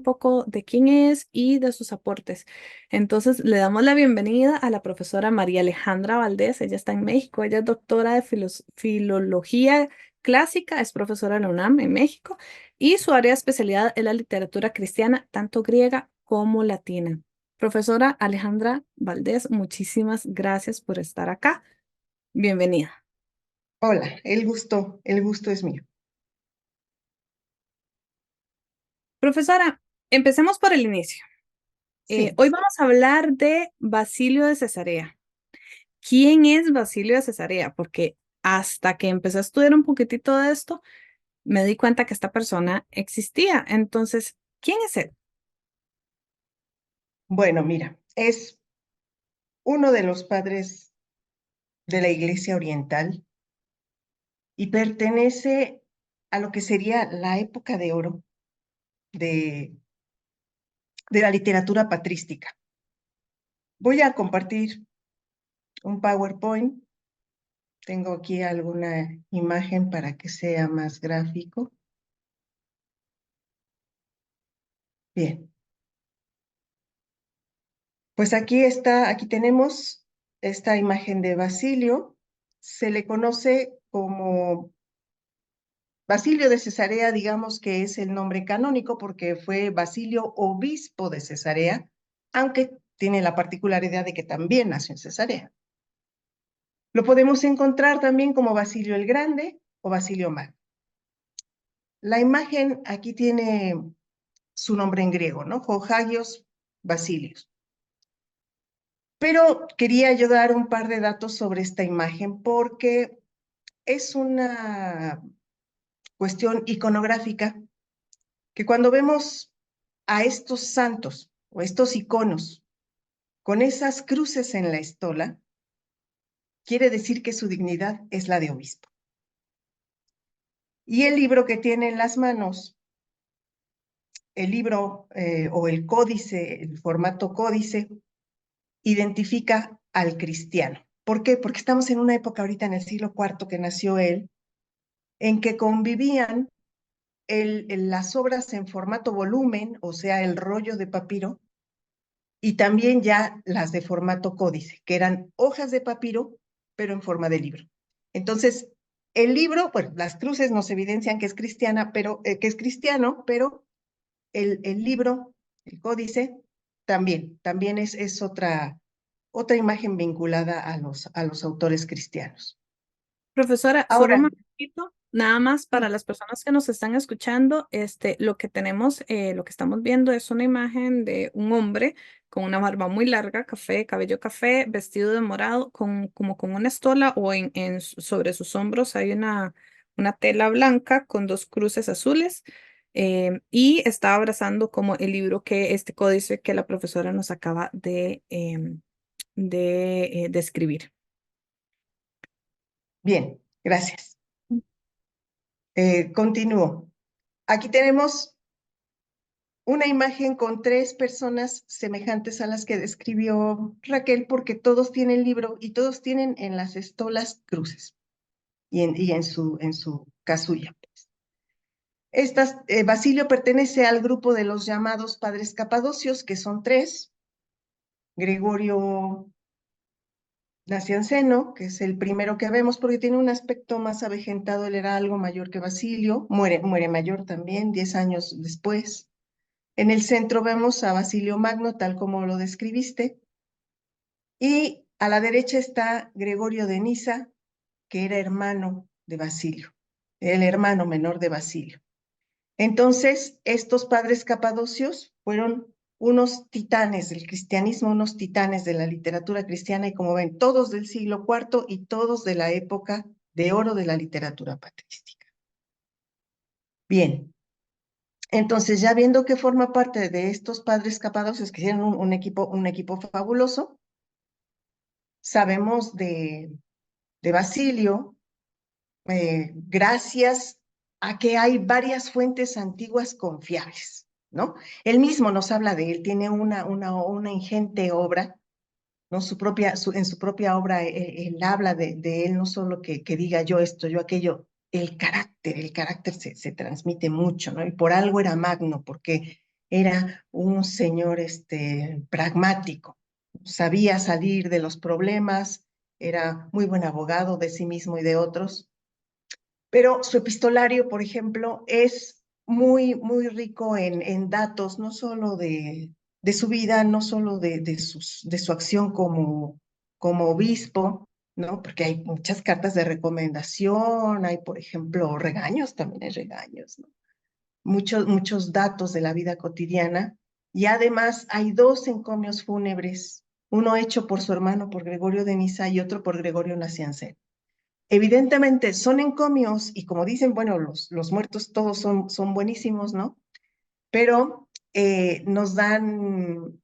Poco de quién es y de sus aportes. Entonces, le damos la bienvenida a la profesora María Alejandra Valdés. Ella está en México. Ella es doctora de filología clásica, es profesora de la UNAM en México y su área de especialidad es la literatura cristiana, tanto griega como latina. Profesora Alejandra Valdés, muchísimas gracias por estar acá. Bienvenida. Hola, el gusto es mío. Profesora, empecemos por el inicio. Sí, Hoy vamos a hablar de Basilio de Cesarea. ¿Quién es Basilio de Cesarea? Porque hasta que empecé a estudiar un poquitito de esto, me di cuenta que esta persona existía. Entonces, ¿quién es él? bueno, mira, es uno de los padres de la Iglesia Oriental y pertenece a lo que sería la época de oro de, de la literatura patrística. Voy a compartir un PowerPoint. Tengo aquí alguna imagen para que sea más gráfico. Bien, pues aquí está, aquí tenemos esta imagen de Basilio. Se le conoce como Basilio de Cesarea, digamos que es el nombre canónico porque fue Basilio obispo de Cesarea, aunque tiene la particularidad de que también nació en Cesarea. Lo podemos encontrar también como Basilio el Grande o Basilio Magno. La imagen aquí tiene su nombre en griego, ¿no? Hagios Basilios. Pero quería yo dar un par de datos sobre esta imagen porque es una cuestión iconográfica que cuando vemos a estos santos o estos iconos con esas cruces en la estola, quiere decir que su dignidad es la de obispo. Y el libro que tiene en las manos, el libro o el códice, el formato códice, identifica al cristiano. ¿Por qué? Porque estamos en una época ahorita en el siglo IV que nació él, en que convivían las obras en formato volumen, o sea, el rollo de papiro, y también ya las de formato códice, que eran hojas de papiro, pero en forma de libro. Entonces, el libro, bueno, las cruces nos evidencian que es cristiana, que es cristiano, pero el libro, el códice, también es otra imagen vinculada a los autores cristianos. Profesora, solo Ahora, un momentito, nada más para sí, las personas que nos están escuchando, lo que tenemos, lo que estamos viendo es una imagen de un hombre con una barba muy larga, café, cabello café, vestido de morado, como con una estola o sobre sus hombros hay una tela blanca con dos cruces azules y está abrazando como el libro que este códice que la profesora nos acaba de describir. bien, gracias. Continúo. Aquí tenemos una imagen con tres personas semejantes a las que describió Raquel, porque todos tienen libro y todos tienen en las estolas cruces y en su casulla. Basilio pertenece al grupo de los llamados padres capadocios, que son tres: Gregorio Nacianceno, que es el primero que vemos porque tiene un aspecto más avejentado. Él era algo mayor que Basilio, muere mayor también, 10 años después. En el centro vemos a Basilio Magno, tal como lo describiste, y a la derecha está Gregorio de Nisa, que era hermano de Basilio, el hermano menor de Basilio. Entonces, estos padres capadocios fueron unos titanes del cristianismo, unos titanes de la literatura cristiana, y como ven, todos del siglo IV y todos de la época de oro de la literatura patrística. Bien, entonces ya viendo que forma parte de estos padres capadocios que hicieron un equipo fabuloso, sabemos de Basilio, gracias a que hay varias fuentes antiguas confiables, ¿no? Él mismo nos habla de él, tiene una ingente obra, ¿no? En su propia obra, él habla de él, no solo que diga yo esto, yo aquello, el carácter se transmite mucho, ¿no? Y por algo era magno, porque era un señor pragmático, sabía salir de los problemas, era muy buen abogado de sí mismo y de otros, pero su epistolario, por ejemplo, es muy, muy rico en datos, no solo de su vida, no solo de su acción como obispo, ¿no? Porque hay muchas cartas de recomendación, hay, por ejemplo, regaños, también hay regaños, ¿no? Muchos datos de la vida cotidiana, y además hay dos encomios fúnebres, uno hecho por su hermano, por Gregorio de Nisa, y otro por Gregorio Nacianceno. Evidentemente son encomios y como dicen, bueno, los muertos todos son buenísimos, ¿no? Pero nos dan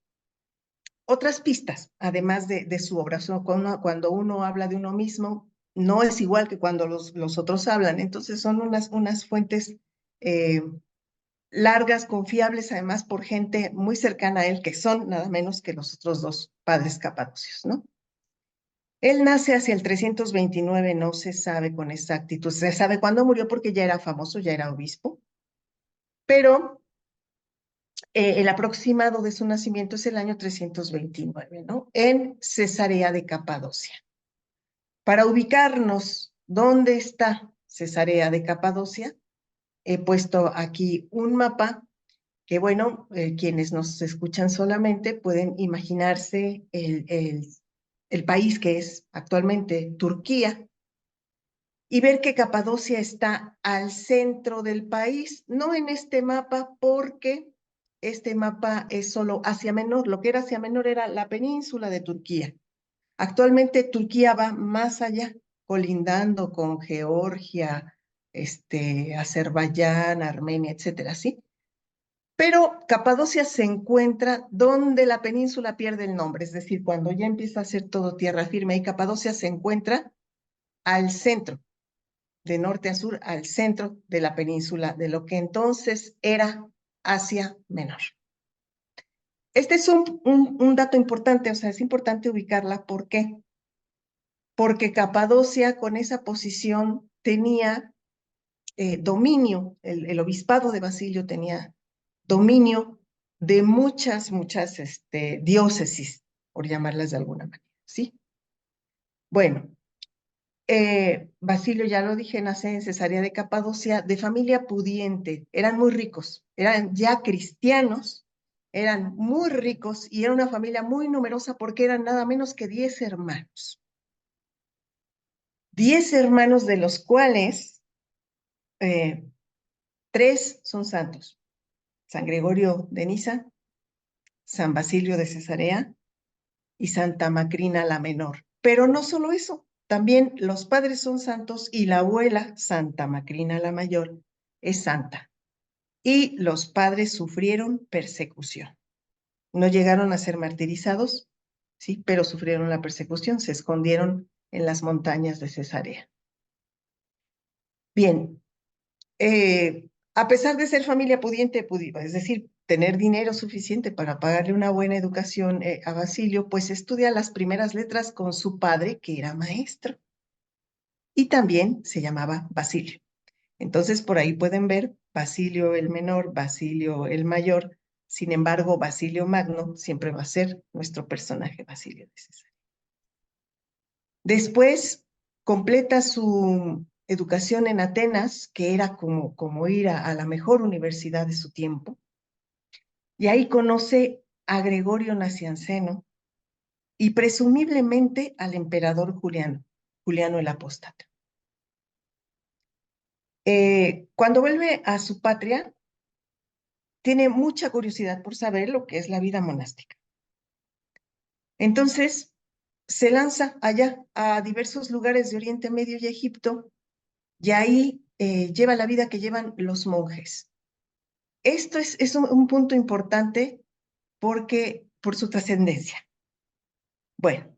otras pistas, además de su obra. Cuando uno habla de uno mismo, no es igual que cuando los otros hablan. Entonces son unas fuentes eh, largas, confiables, además por gente muy cercana a él, que son nada menos que los otros dos padres capadocios, ¿no? Él nace hacia el 329, no se sabe con exactitud, se sabe cuándo murió porque ya era famoso, ya era obispo, pero el aproximado de su nacimiento es el año 329, ¿no? En Cesarea de Capadocia. Para ubicarnos dónde está Cesarea de Capadocia, he puesto aquí un mapa que, bueno, quienes nos escuchan solamente pueden imaginarse el país que es actualmente Turquía, y ver que Capadocia está al centro del país, no en este mapa porque este mapa es solo Asia Menor, lo que era Asia Menor era la península de Turquía. Actualmente Turquía va más allá, colindando con Georgia, Azerbaiyán, Armenia, etcétera, ¿sí? Pero Capadocia se encuentra donde la península pierde el nombre, es decir, cuando ya empieza a ser todo tierra firme, y Capadocia se encuentra al centro, de norte a sur, al centro de la península, de lo que entonces era Asia Menor. Este es un dato importante, o sea, es importante ubicarla. ¿Por qué? Porque Capadocia con esa posición tenía dominio, el obispado de Basilio tenía dominio de muchas diócesis, por llamarlas de alguna manera, ¿sí? Bueno, Basilio, ya lo dije, nace en Cesarea de Capadocia, de familia pudiente, eran muy ricos, eran ya cristianos, eran muy ricos y era una familia muy numerosa porque eran nada menos que 10 hermanos. 10 hermanos de los cuales 3 son santos, San Gregorio de Niza, San Basilio de Cesarea y Santa Macrina la Menor. Pero no solo eso, también los padres son santos y la abuela, Santa Macrina la Mayor, es santa. Y los padres sufrieron persecución. No llegaron a ser martirizados, sí, pero sufrieron la persecución, se escondieron en las montañas de Cesarea. Bien, a pesar de ser familia pudiente, es decir, tener dinero suficiente para pagarle una buena educación a Basilio, pues estudia las primeras letras con su padre, que era maestro, y también se llamaba Basilio. Entonces, por ahí pueden ver Basilio el menor, Basilio el mayor. Sin embargo, Basilio Magno siempre va a ser nuestro personaje, Basilio de Cesarea. Después completa su educación en Atenas, que era como ir a la mejor universidad de su tiempo, y ahí conoce a Gregorio Nacianceno y presumiblemente al emperador Juliano, Juliano el Apóstata. Cuando vuelve a su patria, tiene mucha curiosidad por saber lo que es la vida monástica. Entonces, se lanza allá a diversos lugares de Oriente Medio y Egipto, y ahí lleva la vida que llevan los monjes. Esto es un punto importante por su trascendencia. Bueno,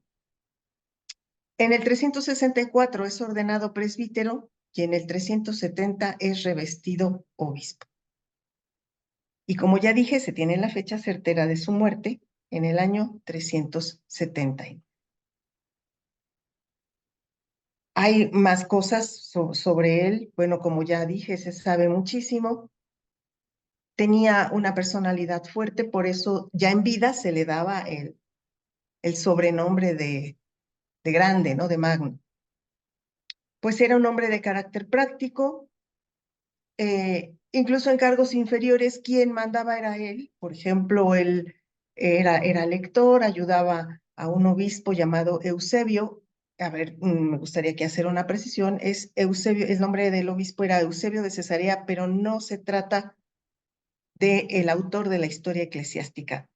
en el 364 es ordenado presbítero y en el 370 es revestido obispo. Y como ya dije, se tiene la fecha certera de su muerte en el año 370. Hay más cosas sobre él. Bueno, como ya dije, se sabe muchísimo. tenía una personalidad fuerte, por eso ya en vida se le daba el sobrenombre de grande, ¿no? De magno. Pues era un hombre de carácter práctico, incluso en cargos inferiores, quien mandaba era él. Por ejemplo, él era lector, ayudaba a un obispo llamado Eusebio. A ver, me gustaría que hacer una precisión. Es Eusebio, el nombre del obispo era Eusebio de Cesarea, pero no se trata del autor de la historia eclesiástica.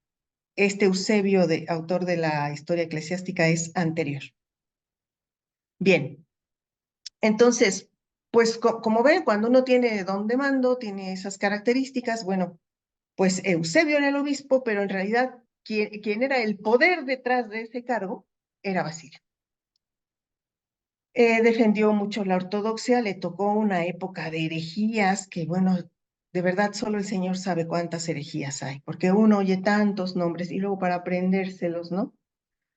Este Eusebio, autor de la historia eclesiástica, es anterior. Bien, entonces, pues como ven, cuando uno tiene don de mando, tiene esas características, bueno, pues Eusebio era el obispo, pero en realidad quien era el poder detrás de ese cargo era Basilio. Defendió mucho la ortodoxia, le tocó una época de herejías que, bueno, de verdad solo el Señor sabe cuántas herejías hay, porque uno oye tantos nombres y luego para aprendérselos, ¿no?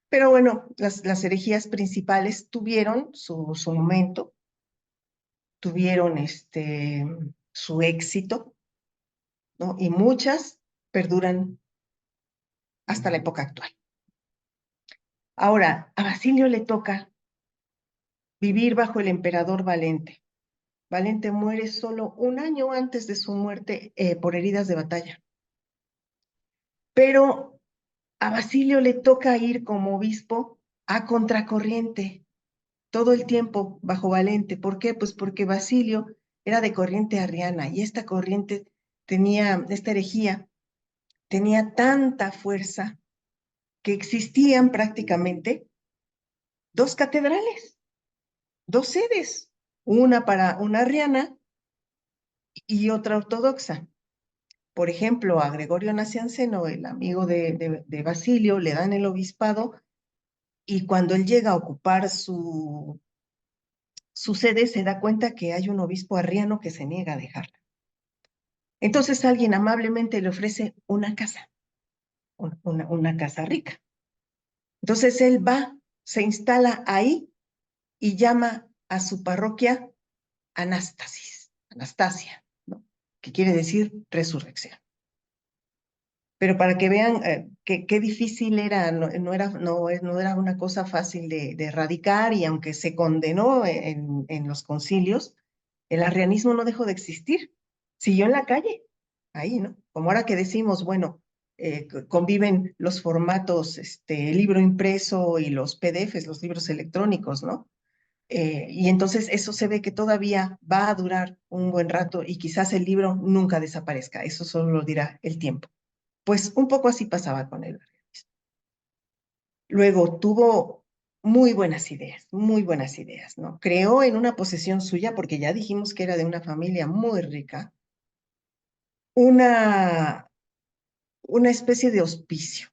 Pero bueno, las herejías principales tuvieron su momento, tuvieron su éxito, ¿no? Y muchas perduran hasta la época actual. Ahora, a Basilio le toca vivir bajo el emperador Valente. Valente muere solo un año antes de su muerte por heridas de batalla. Pero a Basilio le toca ir como obispo a contracorriente todo el tiempo bajo Valente. ¿Por qué? Pues porque Basilio era de corriente arriana y esta corriente esta herejía tenía tanta fuerza que existían prácticamente dos catedrales, dos sedes, una para una arriana y otra ortodoxa. Por ejemplo, a Gregorio Nacianceno, el amigo de Basilio, le dan el obispado y cuando él llega a ocupar su sede se da cuenta que hay un obispo arriano que se niega a dejarla. Entonces alguien amablemente le ofrece una casa, una casa rica. Entonces él va, se instala ahí y llama a su parroquia Anastasia, ¿no? Que quiere decir resurrección. Pero para que vean qué difícil era, no era una cosa fácil de erradicar, y aunque se condenó en los concilios, el arrianismo no dejó de existir, siguió en la calle, ahí, ¿no? Como ahora que decimos, bueno, conviven los formatos, libro impreso y los PDFs, los libros electrónicos, ¿no? Y entonces eso se ve que todavía va a durar un buen rato y quizás el libro nunca desaparezca, eso solo lo dirá el tiempo. Pues un poco así pasaba con él. Luego tuvo muy buenas ideas, ¿no? Creó en una posesión suya, porque ya dijimos que era de una familia muy rica, una, una especie de hospicio.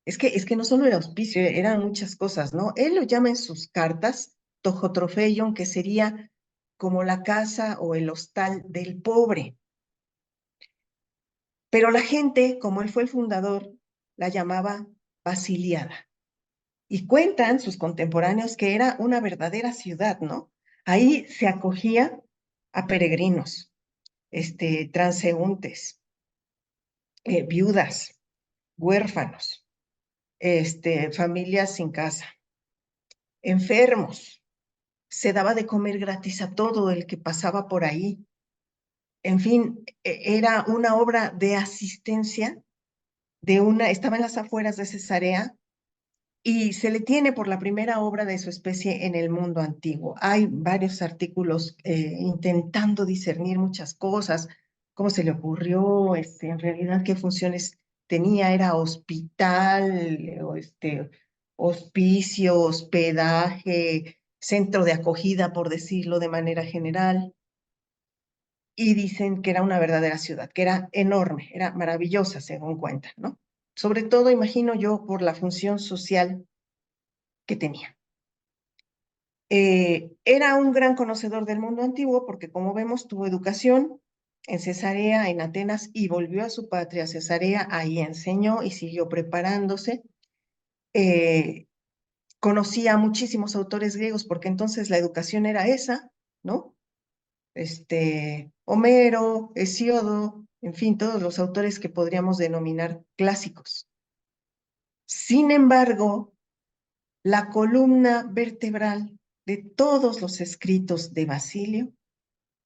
Es que no solo era hospicio, eran muchas cosas, ¿no? Él lo llama en sus cartas Tojotrofeion, que sería como la casa o el hostal del pobre. Pero la gente, como él fue el fundador, la llamaba Basiliada. Y cuentan sus contemporáneos que era una verdadera ciudad, ¿no? Ahí se acogía a peregrinos, transeúntes, viudas, huérfanos, familias sin casa, enfermos. Se daba de comer gratis a todo el que pasaba por ahí. En fin, era una obra de asistencia estaba en las afueras de Cesarea, y se le tiene por la primera obra de su especie en el mundo antiguo. Hay varios artículos intentando discernir muchas cosas, cómo se le ocurrió, en realidad qué funciones tenía, era hospital, o hospicio, hospedaje, centro de acogida, por decirlo de manera general. Y dicen que era una verdadera ciudad, que era enorme, era maravillosa, según cuentan, ¿no? Sobre todo, imagino yo, por la función social que tenía. Era un gran conocedor del mundo antiguo porque, como vemos, tuvo educación en Cesarea, en Atenas, y volvió a su patria, Cesarea, ahí enseñó y siguió preparándose. Eh, Conocía a muchísimos autores griegos porque entonces la educación era esa, ¿no? Homero, Hesíodo, en fin, todos los autores que podríamos denominar clásicos. Sin embargo, la columna vertebral de todos los escritos de Basilio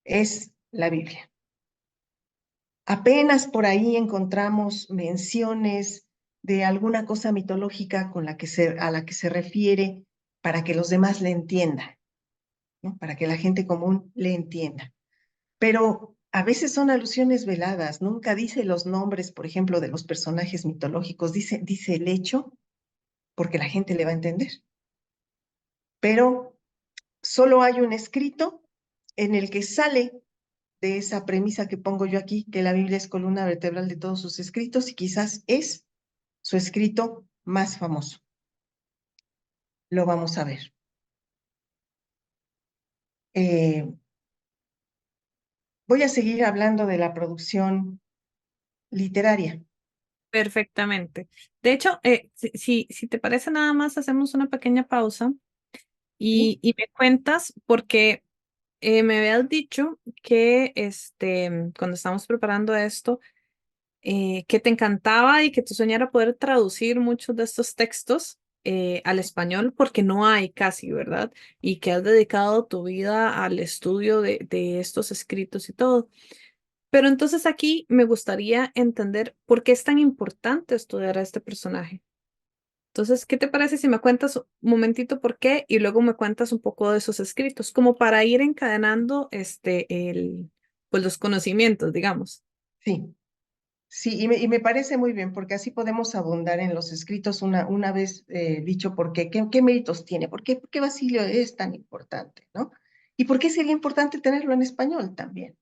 es la Biblia. Apenas por ahí encontramos menciones de alguna cosa mitológica a la que se refiere para que los demás le entiendan, ¿no? Para que la gente común le entienda. Pero a veces son alusiones veladas, nunca dice los nombres, por ejemplo, de los personajes mitológicos, dice el hecho porque la gente le va a entender. Pero solo hay un escrito en el que sale de esa premisa que pongo yo aquí, que la Biblia es columna vertebral de todos sus escritos y quizás es su escrito más famoso. Lo vamos a ver. Eh, Voy a seguir hablando de la producción literaria. Perfectamente. De hecho, si te parece nada más, hacemos una pequeña pausa ¿Sí? y me cuentas, porque me habías dicho que cuando estábamos preparando esto, que te encantaba y que tu sueño era poder traducir muchos de estos textos al español, porque no hay casi, ¿verdad? Y que has dedicado tu vida al estudio de estos escritos y todo. Pero entonces aquí me gustaría entender por qué es tan importante estudiar a este personaje. Entonces, ¿qué te parece si me cuentas un momentito por qué y luego me cuentas un poco de sus escritos, como para ir encadenando pues los conocimientos, digamos? Sí, sí, y me parece muy bien, porque así podemos abundar en los escritos una vez dicho qué méritos tiene, por qué Basilio es tan importante, ¿no? ¿Y por qué sería importante tenerlo en español también?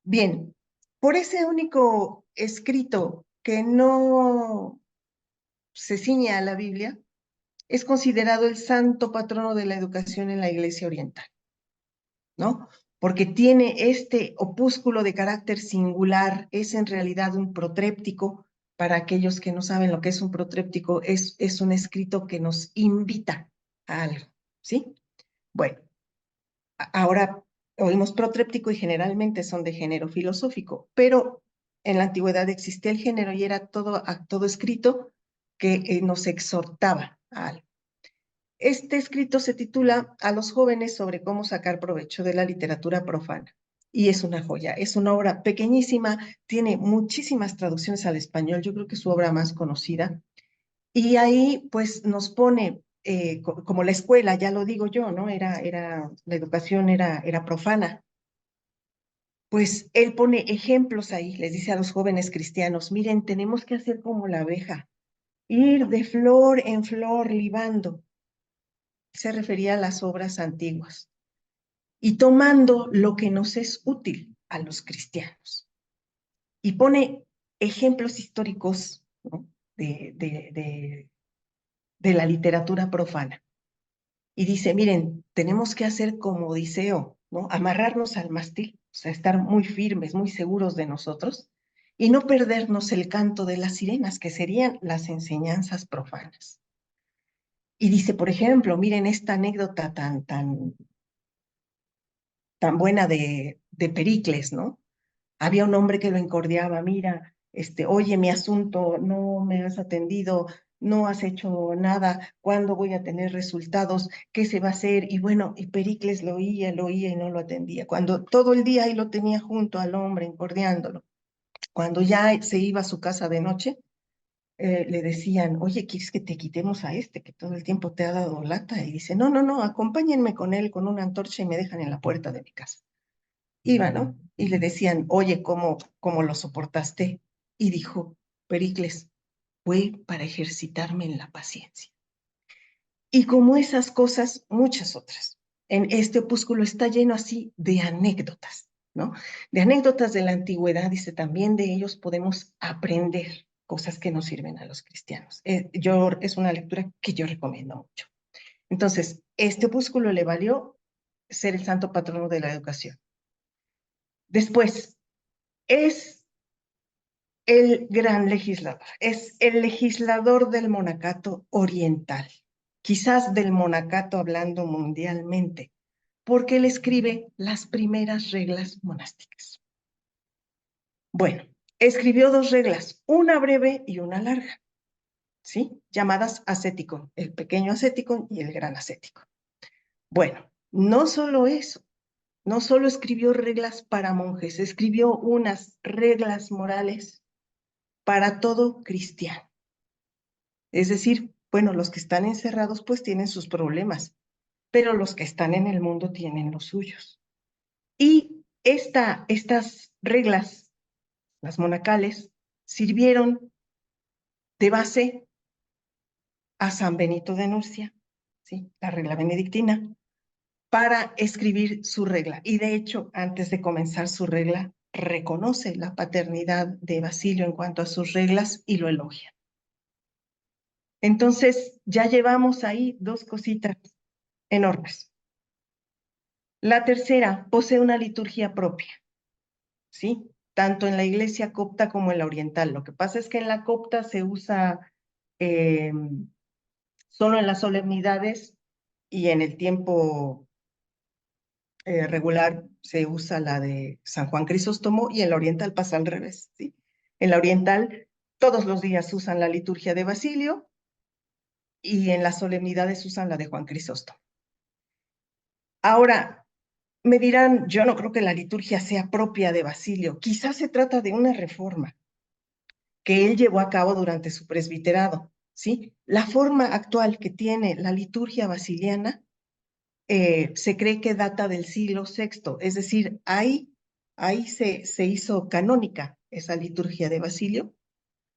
Bien, por ese único escrito que no se ciñe a la Biblia, es considerado el santo patrono de la educación en la Iglesia Oriental, ¿no? Porque tiene este opúsculo de carácter singular, es en realidad un protréptico. Para aquellos que no saben lo que es un protréptico, es un escrito que nos invita a algo, ¿sí? Bueno, ahora oímos protréptico y generalmente son de género filosófico, pero en la antigüedad existía el género y era todo escrito que nos exhortaba a algo. Este escrito se titula A los jóvenes sobre cómo sacar provecho de la literatura profana. Y es una joya, es una obra pequeñísima, tiene muchísimas traducciones al español, yo creo que es su obra más conocida. Y ahí pues nos pone, como la escuela, ya lo digo yo, ¿no? La educación era profana. Pues él pone ejemplos ahí, les dice a los jóvenes cristianos, miren, tenemos que hacer como la abeja, ir de flor en flor libando. Se refería a las obras antiguas y tomando lo que nos es útil a los cristianos. Y pone ejemplos históricos, ¿no? de la literatura profana. Y dice, miren, tenemos que hacer como Odiseo, ¿no? Amarrarnos al mástil, o sea, estar muy firmes, muy seguros de nosotros, y no perdernos el canto de las sirenas, que serían las enseñanzas profanas. Y dice, por ejemplo, miren esta anécdota tan buena de Pericles, ¿no? Había un hombre que lo encordiaba, mira, oye, mi asunto, no me has atendido, no has hecho nada, ¿cuándo voy a tener resultados? ¿Qué se va a hacer? Y bueno, y Pericles lo oía y no lo atendía. Cuando todo el día ahí lo tenía junto al hombre, encordiándolo. Cuando ya se iba a su casa de noche, le decían, oye, ¿quieres que te quitemos a este que todo el tiempo te ha dado lata? Y dice, no, no, no, acompáñenme con él con una antorcha y me dejan en la puerta de mi casa. Iba, ¿no? Y le decían, oye, ¿cómo lo soportaste? Y dijo, Pericles, fue para ejercitarme en la paciencia. Y como esas cosas, muchas otras. En este opúsculo está lleno así de anécdotas, ¿no? De anécdotas de la antigüedad, dice, también de ellos podemos aprender cosas que nos sirven a los cristianos. Es una lectura que yo recomiendo mucho. Entonces, este opúsculo le valió ser el santo patrono de la educación. Después, es el gran legislador, es el legislador del monacato oriental, quizás del monacato hablando mundialmente, porque él escribe las primeras reglas monásticas. Bueno, escribió dos reglas, una breve y una larga, ¿sí? Llamadas ascético, el pequeño ascético y el gran ascético. Bueno, no solo eso, no solo escribió reglas para monjes, escribió unas reglas morales para todo cristiano. Es decir, bueno, los que están encerrados pues tienen sus problemas, pero los que están en el mundo tienen los suyos. Y estas reglas, las monacales, sirvieron de base a San Benito de Nurcia, ¿sí? La regla benedictina, para escribir su regla. Y de hecho, antes de comenzar su regla, reconoce la paternidad de Basilio en cuanto a sus reglas y lo elogia. Entonces, ya llevamos ahí dos cositas enormes. La tercera, posee una liturgia propia, ¿sí? Tanto en la iglesia copta como en la oriental. Lo que pasa es que en la copta se usa solo en las solemnidades y en el tiempo regular se usa la de San Juan Crisóstomo y en la oriental pasa al revés, ¿sí? En la oriental todos los días usan la liturgia de Basilio y en las solemnidades usan la de Juan Crisóstomo. Ahora, me dirán, yo no creo que la liturgia sea propia de Basilio, quizás se trata de una reforma que él llevó a cabo durante su presbiterado, ¿sí? La forma actual que tiene la liturgia basiliana se cree que data del siglo VI, es decir, ahí se hizo canónica esa liturgia de Basilio.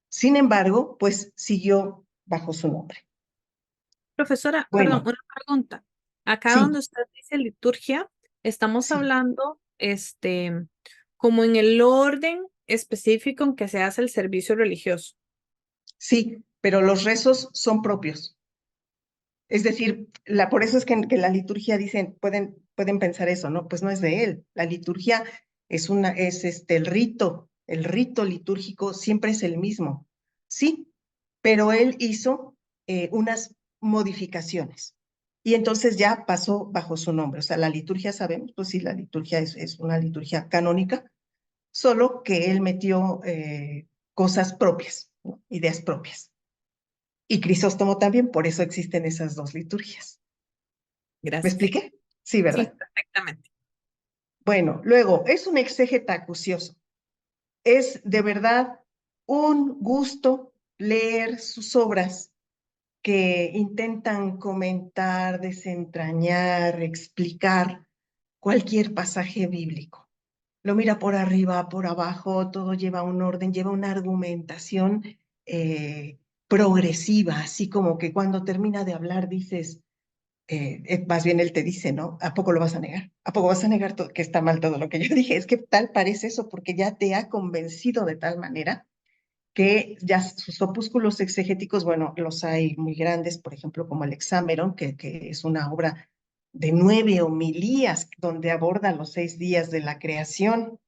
Sin embargo, pues siguió bajo su nombre. Profesora, perdón, Bueno, una pregunta. Acá donde sí, usted dice liturgia, estamos sí, hablando, como en el orden específico en que se hace el servicio religioso. sí, pero los rezos son propios. Es decir, por eso es que la liturgia dicen, pueden pensar eso, ¿no? Pues no es de él. La liturgia es el rito litúrgico siempre es el mismo. Sí, pero él hizo unas modificaciones. Y entonces ya pasó bajo su nombre. O sea, la liturgia sabemos, pues sí, la liturgia es una liturgia canónica, solo que él metió cosas propias, ¿no? Ideas propias. Y Crisóstomo también, por eso existen esas dos liturgias. ¿Me Gracias. expliqué? Sí, Sí, ¿verdad? perfectamente. Bueno, luego, es un exégeta acucioso. Es de verdad un gusto leer sus obras que intentan comentar, desentrañar, explicar cualquier pasaje bíblico. Lo mira por arriba, por abajo, todo lleva un orden, lleva una argumentación progresiva, así como que cuando termina de hablar dices, más bien él te dice, ¿no? ¿A poco lo vas a negar? ¿A poco vas a negar que está mal todo lo que yo dije? Es que tal parece eso porque ya te ha convencido de tal manera que ya sus opúsculos exegéticos, bueno, los hay muy grandes, por ejemplo, como el Hexámeron, que es una obra de 9 homilías donde aborda los 6 días de la creación.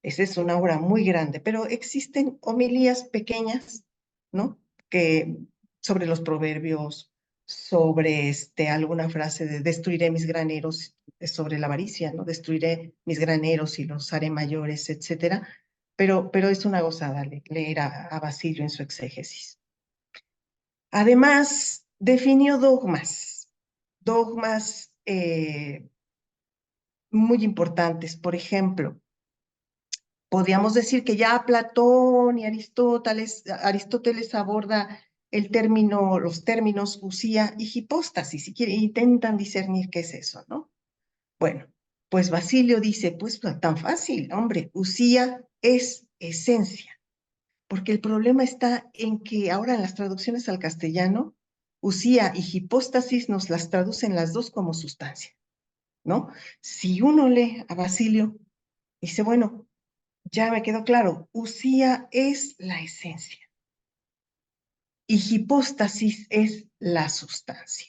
Esa es una obra muy grande, pero existen homilías pequeñas, ¿no? Que sobre los proverbios, sobre alguna frase de destruiré mis graneros, sobre la avaricia, ¿no? Destruiré mis graneros y los haré mayores, etcétera. Pero es una gozada leer a Basilio en su exégesis. Además, definió dogmas muy importantes. Por ejemplo, podríamos decir que ya Platón y Aristóteles aborda los términos usía y hipóstasis, si quieren, intentan discernir qué es eso, ¿no? Bueno, pues Basilio dice, pues tan fácil, hombre, usía es esencia, porque el problema está en que ahora en las traducciones al castellano, usía y hipóstasis nos las traducen las dos como sustancia, ¿no? Si uno lee a Basilio, dice, bueno, ya me quedó claro, usía es la esencia y hipóstasis es la sustancia.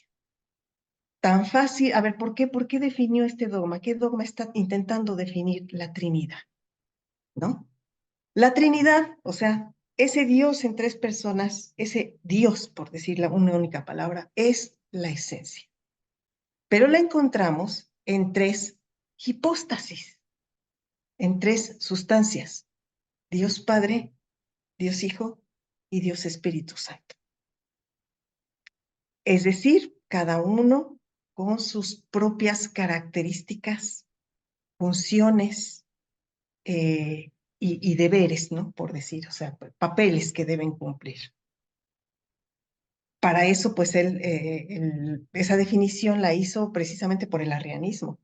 Tan fácil, a ver, ¿por qué definió este dogma? ¿Qué dogma está intentando definir la Trinidad? ¿No? La Trinidad, o sea, ese Dios en tres personas, ese Dios, por decirla una única palabra, es la esencia. Pero la encontramos en tres hipóstasis, en tres sustancias. Dios Padre, Dios Hijo y Dios Espíritu Santo. Es decir, cada uno con sus propias características, funciones y deberes, ¿no? Por decir, o sea, papeles que deben cumplir. Para eso, pues esa definición la hizo precisamente por el arrianismo,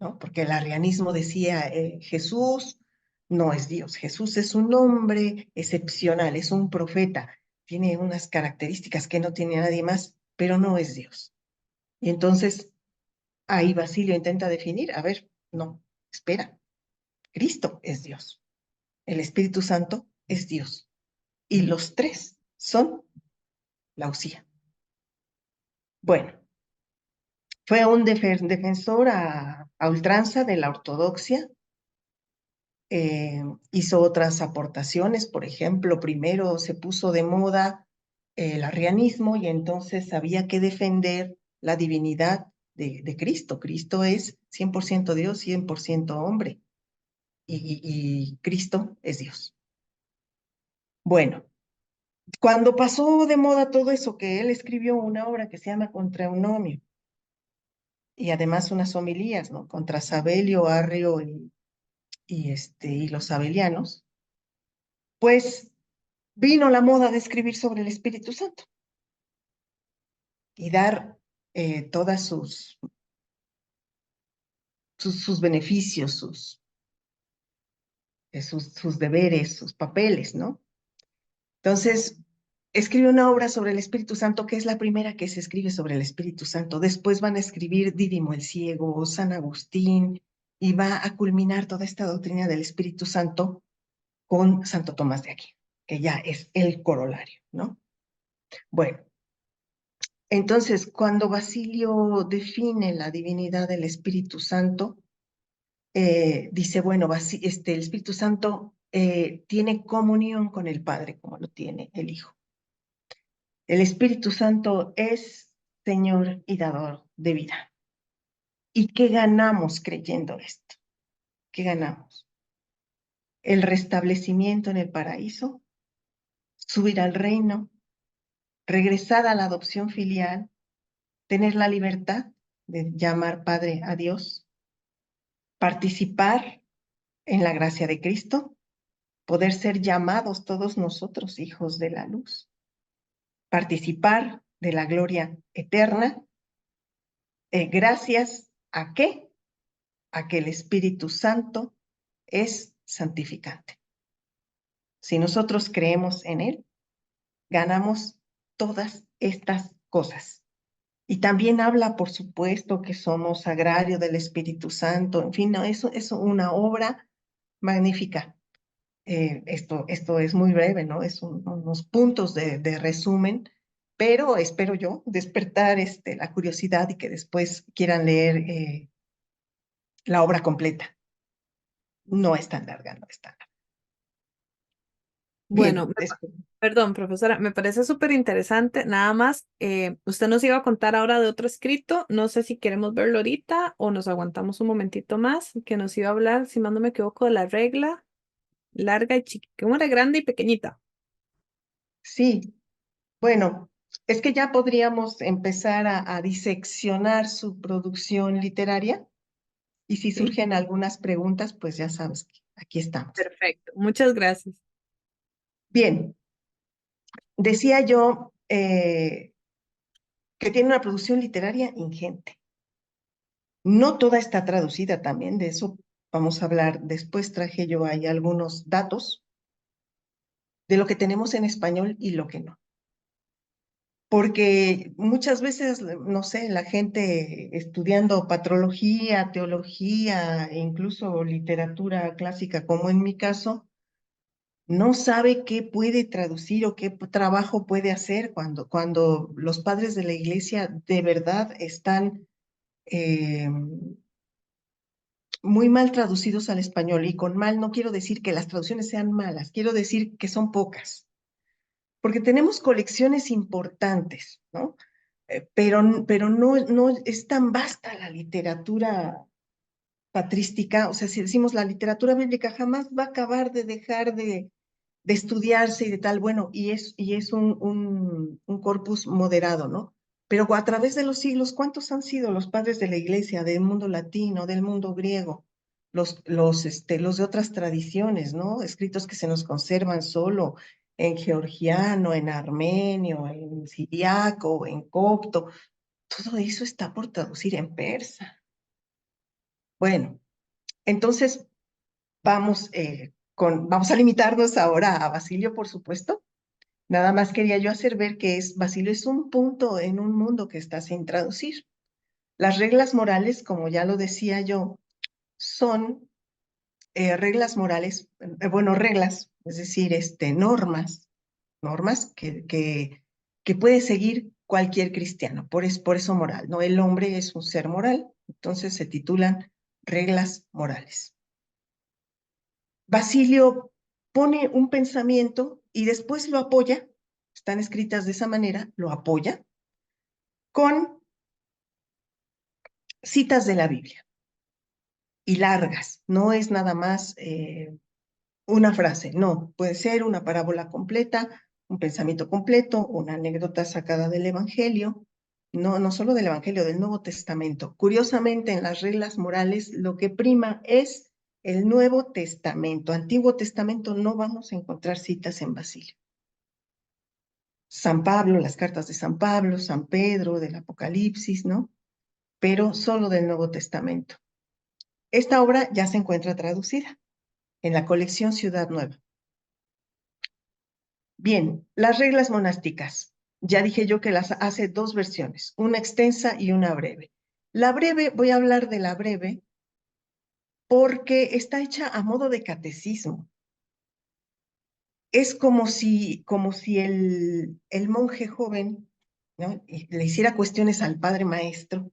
¿no? Porque el arrianismo decía, Jesús no es Dios, Jesús es un hombre excepcional, es un profeta, tiene unas características que no tiene nadie más, pero no es Dios. Y entonces ahí Basilio intenta definir, a ver, no, espera, Cristo es Dios, el Espíritu Santo es Dios, y los tres son la usía. Bueno, fue un defensor a ultranza de la ortodoxia. Hizo otras aportaciones, por ejemplo, primero se puso de moda el arrianismo y entonces había que defender la divinidad de Cristo. Cristo es 100% Dios, 100% hombre, y Cristo es Dios. Bueno, cuando pasó de moda todo eso, que él escribió una obra que se llama Contra Eunomio, y además unas homilías, ¿no? Contra Sabelio, Arrio y los sabelianos, pues vino la moda de escribir sobre el Espíritu Santo y dar todas sus beneficios, sus deberes, sus papeles, ¿no? Entonces, escribe una obra sobre el Espíritu Santo, que es la primera que se escribe sobre el Espíritu Santo. Después van a escribir Dídimo el Ciego, San Agustín, y va a culminar toda esta doctrina del Espíritu Santo con Santo Tomás de Aquino, que ya es el corolario, ¿no? Bueno, entonces, cuando Basilio define la divinidad del Espíritu Santo, dice, bueno, el Espíritu Santo tiene comunión con el Padre, como lo tiene el Hijo. El Espíritu Santo es Señor y dador de vida. ¿Y qué ganamos creyendo esto? ¿Qué ganamos? El restablecimiento en el paraíso, subir al reino, regresar a la adopción filial, tener la libertad de llamar Padre a Dios, participar en la gracia de Cristo, poder ser llamados todos nosotros hijos de la luz, participar de la gloria eterna, gracias a qué? A que el Espíritu Santo es santificante. Si nosotros creemos en Él, ganamos todas estas cosas. Y también habla, por supuesto, que somos sagrario del Espíritu Santo. En fin, no, eso es una obra magnífica. Esto es muy breve, ¿no? Es unos puntos de resumen, pero espero yo despertar la curiosidad y que después quieran leer la obra completa. No es tan larga, no es tan larga. Bueno, Bien, después. perdón, profesora, me parece súper interesante. Nada más, usted nos iba a contar ahora de otro escrito. No sé si queremos verlo ahorita o nos aguantamos un momentito más, que nos iba a hablar, si mal no me equivoco, de la regla larga y chiquita. ¿Cómo era? Grande y pequeñita. Sí, bueno, es que ya podríamos empezar a diseccionar su producción literaria y si Sí. surgen algunas preguntas, pues ya sabes que aquí estamos. Perfecto. Muchas gracias. Bien, decía yo que tiene una producción literaria ingente. No toda está traducida también, de eso vamos a hablar después. Traje yo ahí algunos datos de lo que tenemos en español y lo que no. Porque muchas veces, no sé, la gente estudiando patrología, teología e incluso literatura clásica, como en mi caso, no sabe qué puede traducir o qué trabajo puede hacer cuando los padres de la iglesia de verdad están muy mal traducidos al español. Y con mal no quiero decir que las traducciones sean malas, quiero decir que son pocas, porque tenemos colecciones importantes, ¿no? Pero no es tan vasta la literatura patrística, o sea, si decimos la literatura bíblica jamás va a acabar de dejar de estudiarse y de tal, bueno, y es un corpus moderado, ¿no? Pero a través de los siglos, ¿cuántos han sido los padres de la iglesia, del mundo latino, del mundo griego? Los de otras tradiciones, ¿no? Escritos que se nos conservan solo en georgiano, en armenio, en siriaco, en copto. Todo eso está por traducir en persa. Bueno, entonces vamos a limitarnos ahora a Basilio, por supuesto. Nada más quería yo hacer ver que Basilio es un punto en un mundo que está sin traducir. Las reglas morales, como ya lo decía yo, son reglas morales, bueno, reglas, es decir, normas que puede seguir cualquier cristiano, por eso moral, ¿no? El hombre es un ser moral, entonces se titulan reglas morales. Basilio pone un pensamiento y después lo apoya, están escritas de esa manera, lo apoya con citas de la Biblia y largas, no es nada más una frase, no, puede ser una parábola completa, un pensamiento completo, una anécdota sacada del Evangelio, no solo del Evangelio, del Nuevo Testamento. Curiosamente, en las reglas morales lo que prima es el Nuevo Testamento. Antiguo Testamento no vamos a encontrar citas en Basilio. San Pablo, las cartas de San Pablo, San Pedro, del Apocalipsis, ¿no? Pero solo del Nuevo Testamento. Esta obra ya se encuentra traducida en la colección Ciudad Nueva. Bien, las reglas monásticas. Ya dije yo que las hace dos versiones, una extensa y una breve. La breve, voy a hablar de la breve porque está hecha a modo de catecismo. Es como si el monje joven, ¿no? Le hiciera cuestiones al padre maestro,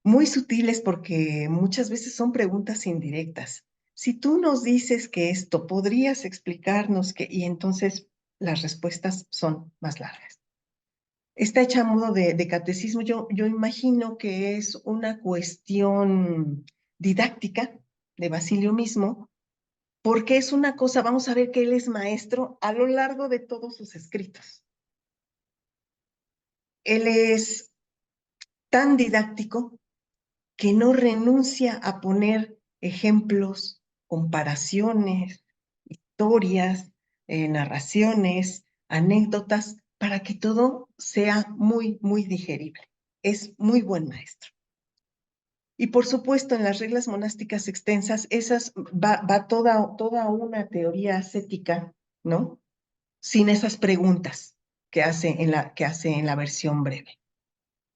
muy sutiles porque muchas veces son preguntas indirectas. Si tú nos dices que esto, ¿podrías explicarnos que? Y entonces las respuestas son más largas. Está hecha a modo de catecismo. Yo imagino que es una cuestión didáctica de Basilio mismo, porque es una cosa, vamos a ver que él es maestro a lo largo de todos sus escritos. Él es tan didáctico que no renuncia a poner ejemplos, comparaciones, historias, narraciones, anécdotas, para que todo sea muy, muy digerible. Es muy buen maestro. Y por supuesto, en las reglas monásticas extensas, va toda una teoría ascética, ¿no? Sin esas preguntas que hace en la versión breve.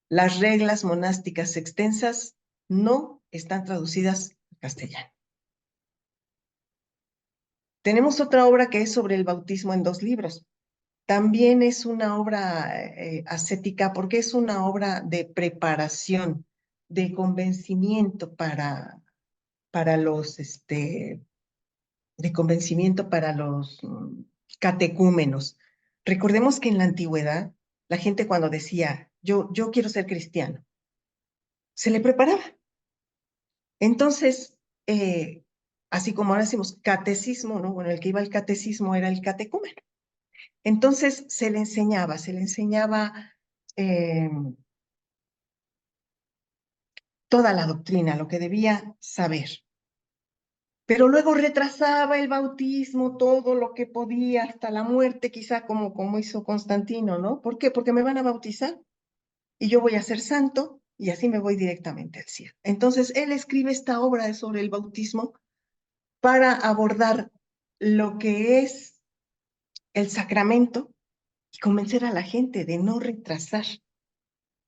Las reglas monásticas extensas no están traducidas al castellano. Tenemos otra obra que es sobre el bautismo en 2 libros. También es una obra ascética porque es una obra de preparación, de convencimiento para los, de convencimiento para los catecúmenos. Recordemos que en la antigüedad, la gente cuando decía, yo quiero ser cristiano, se le preparaba. Entonces, así como ahora decimos catecismo, ¿no? Bueno, el que iba al catecismo era el catecúmeno. Entonces, se le enseñaba eh, toda la doctrina, lo que debía saber. Pero luego retrasaba el bautismo, todo lo que podía, hasta la muerte, quizá como hizo Constantino, ¿no? ¿Por qué? Porque me van a bautizar y yo voy a ser santo y así me voy directamente al cielo. Entonces, él escribe esta obra sobre el bautismo para abordar lo que es el sacramento y convencer a la gente de no retrasar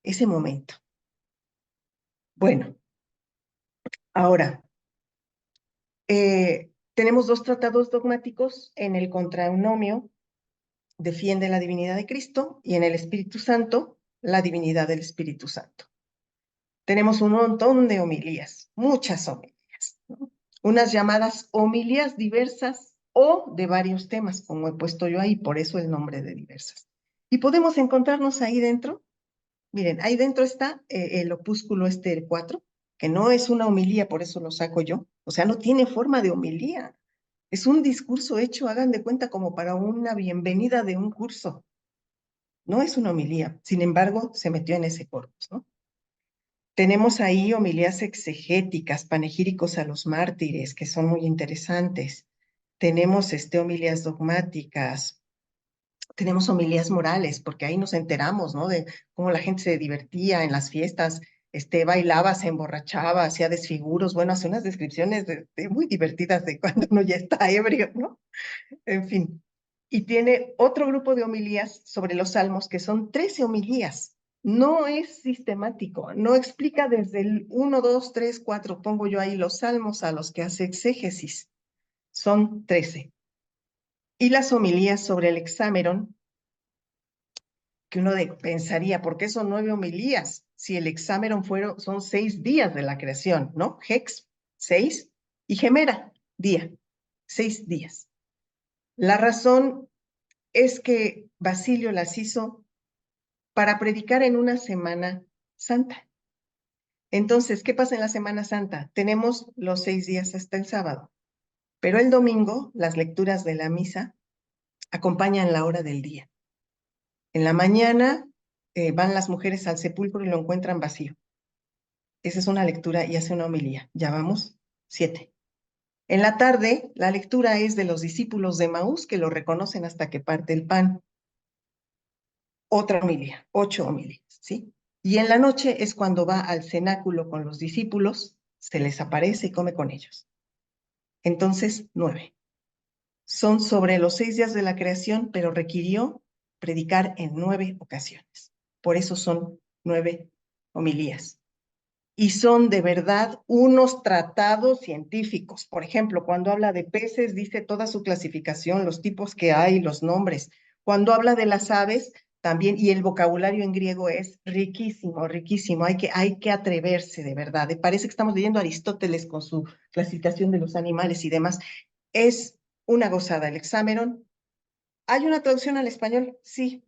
ese momento. Bueno, ahora, tenemos 2 tratados dogmáticos. En el Contraeunomio defiende la divinidad de Cristo y en el Espíritu Santo la divinidad del Espíritu Santo. Tenemos un montón de homilías, muchas homilías, ¿no? Unas llamadas homilías diversas o de varios temas, como he puesto yo ahí, por eso el nombre de diversas. Y podemos encontrarnos ahí dentro. Miren, ahí dentro está el opúsculo 4, que no es una homilía, por eso lo saco yo. O sea, no tiene forma de homilía. Es un discurso hecho, hagan de cuenta, como para una bienvenida de un curso. No es una homilía. Sin embargo, se metió en ese corpus, ¿no? Tenemos ahí homilías exegéticas, panegíricos a los mártires, que son muy interesantes. Tenemos homilías dogmáticas, tenemos homilías morales, porque ahí nos enteramos, ¿no? De cómo la gente se divertía en las fiestas, bailaba, se emborrachaba, hacía desfiguros, bueno, hace unas descripciones muy divertidas de cuando uno ya está ebrio, ¿no? En fin. Y tiene otro grupo de homilías sobre los salmos, que son 13 homilías. No es sistemático, no explica desde el 1, 2, 3, 4, pongo yo ahí los salmos a los que hace exégesis. Son 13. Y las homilías sobre el Hexámeron, que uno pensaría, ¿por qué son 9 homilías? Si el Hexámeron son 6 días de la creación, ¿no? Hex, 6, y gemera, día, 6 días. La razón es que Basilio las hizo para predicar en una Semana Santa. Entonces, ¿qué pasa en la Semana Santa? Tenemos los 6 días hasta el sábado, pero el domingo las lecturas de la misa acompañan la hora del día. En la mañana van las mujeres al sepulcro y lo encuentran vacío. Esa es una lectura y hace una homilía. Ya vamos, 7. En la tarde, la lectura es de los discípulos de Maús que lo reconocen hasta que parte el pan. Otra homilía, 8 homilías, ¿sí? Y en la noche es cuando va al cenáculo con los discípulos, se les aparece y come con ellos. Entonces, 9. Son sobre los 6 días de la creación, pero requirió predicar en 9 ocasiones. Por eso son 9 homilías. Y son de verdad unos tratados científicos. Por ejemplo, cuando habla de peces, dice toda su clasificación, los tipos que hay, los nombres. Cuando habla de las aves, también, y el vocabulario en griego es riquísimo, riquísimo. Hay que atreverse, de verdad. Parece que estamos leyendo a Aristóteles con su clasificación de los animales y demás. Es una gozada el Hexámeron. ¿Hay una traducción al español? Sí,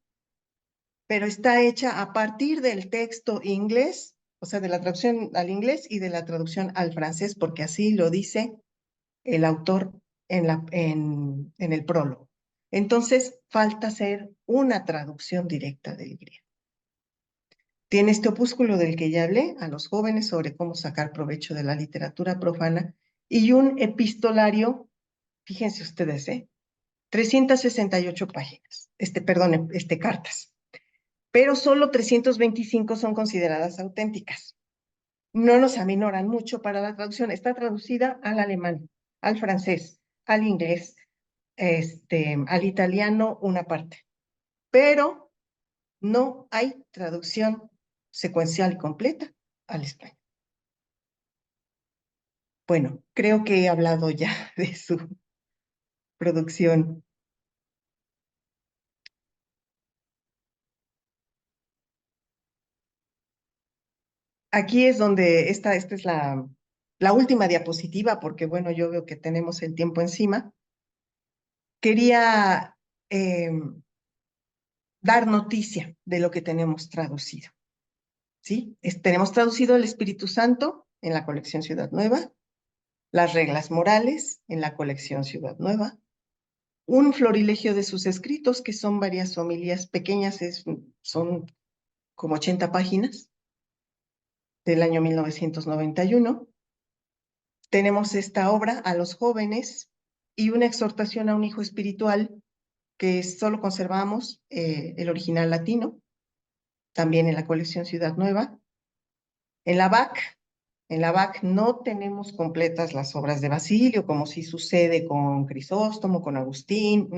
pero está hecha a partir del texto inglés, o sea, de la traducción al inglés y de la traducción al francés, porque así lo dice el autor en el prólogo. Entonces, falta hacer una traducción directa del griego. Tiene este opúsculo del que ya hablé a los jóvenes sobre cómo sacar provecho de la literatura profana y un epistolario, fíjense ustedes, 368 páginas, perdón, cartas, pero solo 325 son consideradas auténticas. No nos aminoran mucho para la traducción. Está traducida al alemán, al francés, al inglés, al italiano una parte, pero no hay traducción secuencial completa al español. Bueno, creo que he hablado ya de su producción. Aquí es donde esta es la última diapositiva, porque bueno, yo veo que tenemos el tiempo encima. Quería dar noticia de lo que tenemos traducido, ¿sí? Tenemos traducido el Espíritu Santo en la colección Ciudad Nueva, las reglas morales en la colección Ciudad Nueva, un florilegio de sus escritos, que son varias homilías pequeñas, son como 80 páginas, del año 1991. Tenemos esta obra a los jóvenes y una exhortación a un hijo espiritual, que solo conservamos el original latino, también en la colección Ciudad Nueva. En la BAC, en la BAC no tenemos completas las obras de Basilio, como si sucede con Crisóstomo, con Agustín,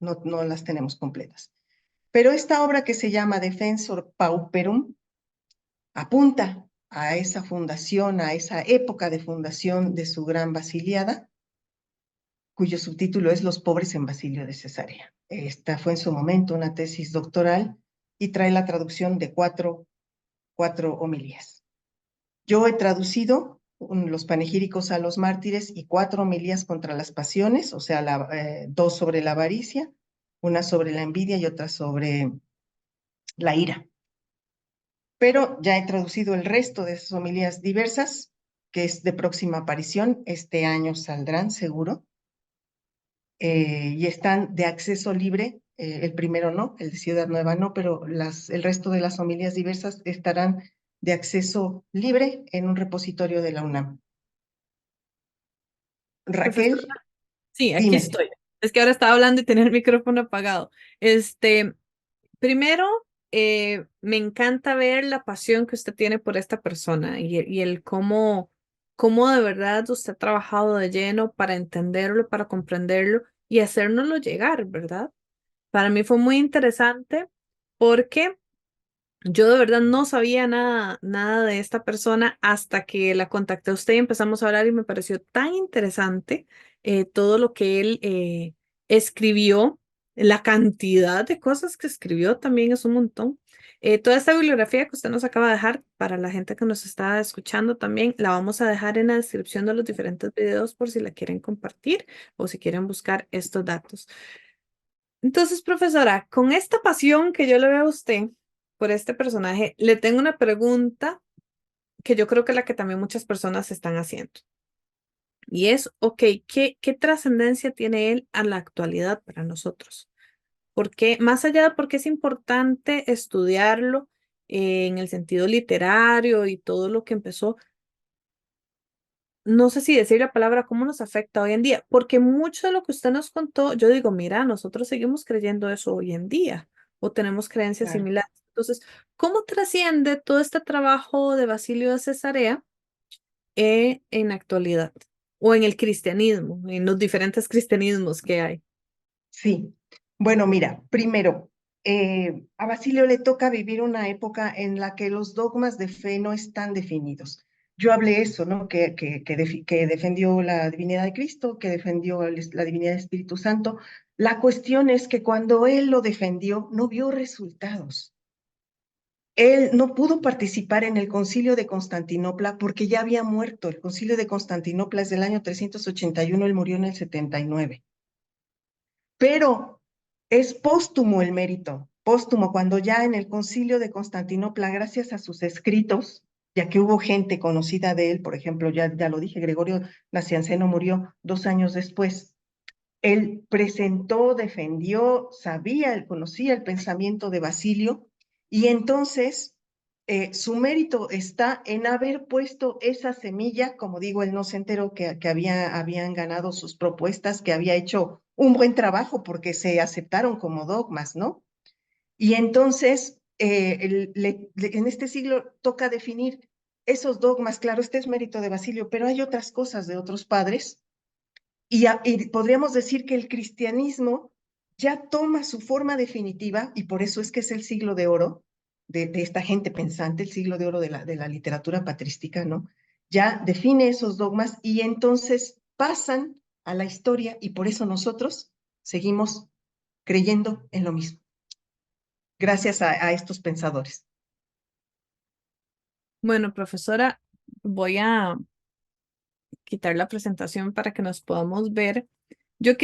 no las tenemos completas. Pero esta obra, que se llama Defensor Pauperum, apunta a esa fundación, a esa época de fundación de su gran basiliada, cuyo subtítulo es Los pobres en Basilio de Cesarea. Esta fue en su momento una tesis doctoral y trae la traducción de cuatro homilías. Yo he traducido los panegíricos a los mártires y 4 homilías contra las pasiones, o sea, 2 sobre la avaricia, una sobre la envidia y otra sobre la ira. Pero ya he traducido el resto de esas homilías diversas que es de próxima aparición. Este año saldrán seguro. Y están de acceso libre. El primero no, el de Ciudad Nueva no, pero el resto de las homilías diversas estarán de acceso libre en un repositorio de la UNAM. Profesora, Raquel, sí, aquí dime. estoy. Es que ahora estaba hablando y tenía el micrófono apagado. Primero, me encanta ver la pasión que usted tiene por esta persona y el cómo de verdad usted ha trabajado de lleno para entenderlo, para comprenderlo y hacérnoslo llegar, ¿verdad? Para mí fue muy interesante porque yo de verdad no sabía nada de esta persona hasta que la contacté a usted y empezamos a hablar y me pareció tan interesante todo lo que él escribió, la cantidad de cosas que escribió también es un montón. Toda esta bibliografía que usted nos acaba de dejar para la gente que nos está escuchando también, la vamos a dejar en la descripción de los diferentes videos por si la quieren compartir o si quieren buscar estos datos. Entonces, profesora, con esta pasión que yo le veo a usted por este personaje, le tengo una pregunta que yo creo que es la que también muchas personas están haciendo. Y es, ok, ¿qué trascendencia tiene él a la actualidad para nosotros? Porque más allá de por qué es importante estudiarlo en el sentido literario y todo lo que empezó, no sé si decir la palabra, cómo nos afecta hoy en día, porque mucho de lo que usted nos contó, yo digo, mira, nosotros seguimos creyendo eso hoy en día o tenemos creencias Claro. similares. Entonces, ¿cómo trasciende todo este trabajo de Basilio de Cesarea en la actualidad o en el cristianismo, en los diferentes cristianismos que hay? Sí. Bueno, mira, primero, a Basilio le toca vivir una época en la que los dogmas de fe no están definidos. Yo hablé eso, ¿no? Que defendió la divinidad de Cristo, que defendió la divinidad del Espíritu Santo. La cuestión es que cuando él lo defendió, no vio resultados. Él no pudo participar en el concilio de Constantinopla porque ya había muerto. El concilio de Constantinopla es del año 381, él murió en el 79. Pero es póstumo el mérito, póstumo, cuando ya en el concilio de Constantinopla, gracias a sus escritos, ya que hubo gente conocida de él, por ejemplo, ya lo dije, Gregorio Nacianceno murió 2 años después. Él presentó, defendió, conocía el pensamiento de Basilio, y entonces su mérito está en haber puesto esa semilla. Como digo, él no se enteró que habían ganado sus propuestas, que había hecho un buen trabajo porque se aceptaron como dogmas, ¿no? Y entonces, en este siglo toca definir esos dogmas. Claro, este es mérito de Basilio, pero hay otras cosas de otros padres, y podríamos decir que el cristianismo ya toma su forma definitiva, y por eso es que es el siglo de oro de esta gente pensante, el siglo de oro de la literatura patrística, ¿no? Ya define esos dogmas y entonces pasan a la historia, y por eso nosotros seguimos creyendo en lo mismo, gracias a estos pensadores. Bueno, profesora, voy a quitar la presentación para que nos podamos ver.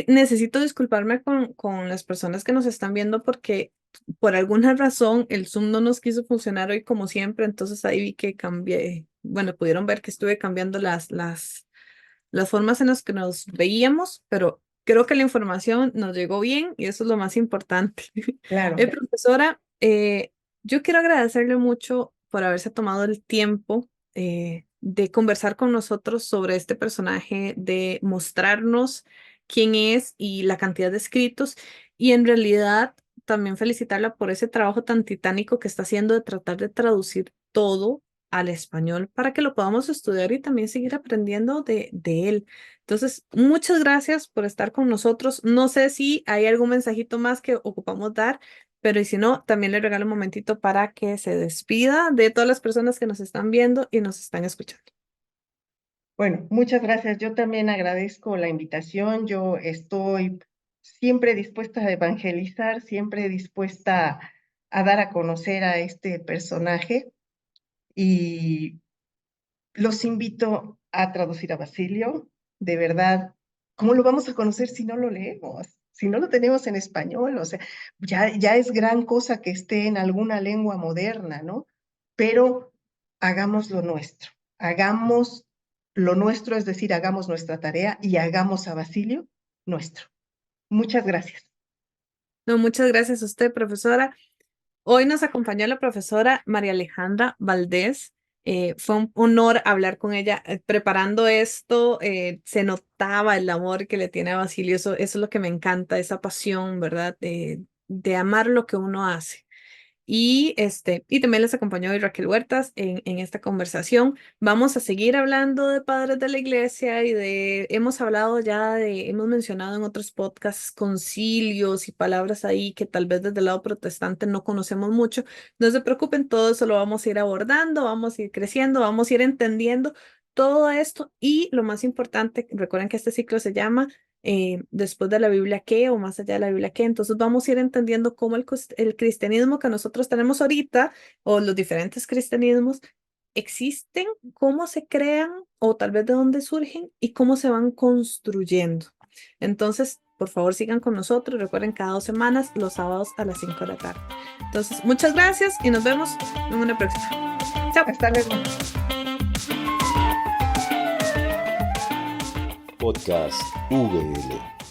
Necesito disculparme con las personas que nos están viendo porque por alguna razón el Zoom no nos quiso funcionar hoy como siempre, entonces ahí vi que cambié, bueno, pudieron ver que estuve cambiando las formas en las que nos veíamos, pero creo que la información nos llegó bien y eso es lo más importante. Claro. Profesora, yo quiero agradecerle mucho por haberse tomado el tiempo de conversar con nosotros sobre este personaje, de mostrarnos quién es y la cantidad de escritos y en realidad también felicitarla por ese trabajo tan titánico que está haciendo de tratar de traducir todo al español para que lo podamos estudiar y también seguir aprendiendo de él. Entonces, muchas gracias por estar con nosotros. No sé si hay algún mensajito más que ocupamos dar, pero y si no, también le regalo un momentito para que se despida de todas las personas que nos están viendo y nos están escuchando. Bueno, muchas gracias. Yo también agradezco la invitación. Yo estoy siempre dispuesta a evangelizar, siempre dispuesta a dar a conocer a este personaje, y los invito a traducir a Basilio. De verdad, ¿cómo lo vamos a conocer si no lo leemos? Si no lo tenemos en español, o sea, ya es gran cosa que esté en alguna lengua moderna, ¿no? Pero hagamos lo nuestro, hagamos lo nuestro, es decir, hagamos nuestra tarea y hagamos a Basilio nuestro. Muchas gracias. No, muchas gracias a usted, profesora. Hoy nos acompañó la profesora María Alejandra Valdés. Fue un honor hablar con ella. Preparando esto, se notaba el amor que le tiene a Basilio. Eso es lo que me encanta, esa pasión, ¿verdad? De amar lo que uno hace. Y también les acompañó hoy Raquel Huertas en esta conversación. Vamos a seguir hablando de padres de la iglesia hemos hablado ya hemos mencionado en otros podcasts concilios y palabras ahí que tal vez desde el lado protestante no conocemos mucho. No se preocupen, todo eso lo vamos a ir abordando, vamos a ir creciendo, vamos a ir entendiendo todo esto y lo más importante, recuerden que este ciclo se llama después de la Biblia qué o más allá de la Biblia qué. Entonces vamos a ir entendiendo cómo el cristianismo que nosotros tenemos ahorita o los diferentes cristianismos existen, cómo se crean o tal vez de dónde surgen y cómo se van construyendo. Entonces, por favor, sigan con nosotros. Recuerden, cada 2 semanas, los sábados a las 5 de la tarde. Entonces, muchas gracias y nos vemos en una próxima. Chao. Hasta luego. Podcast VL.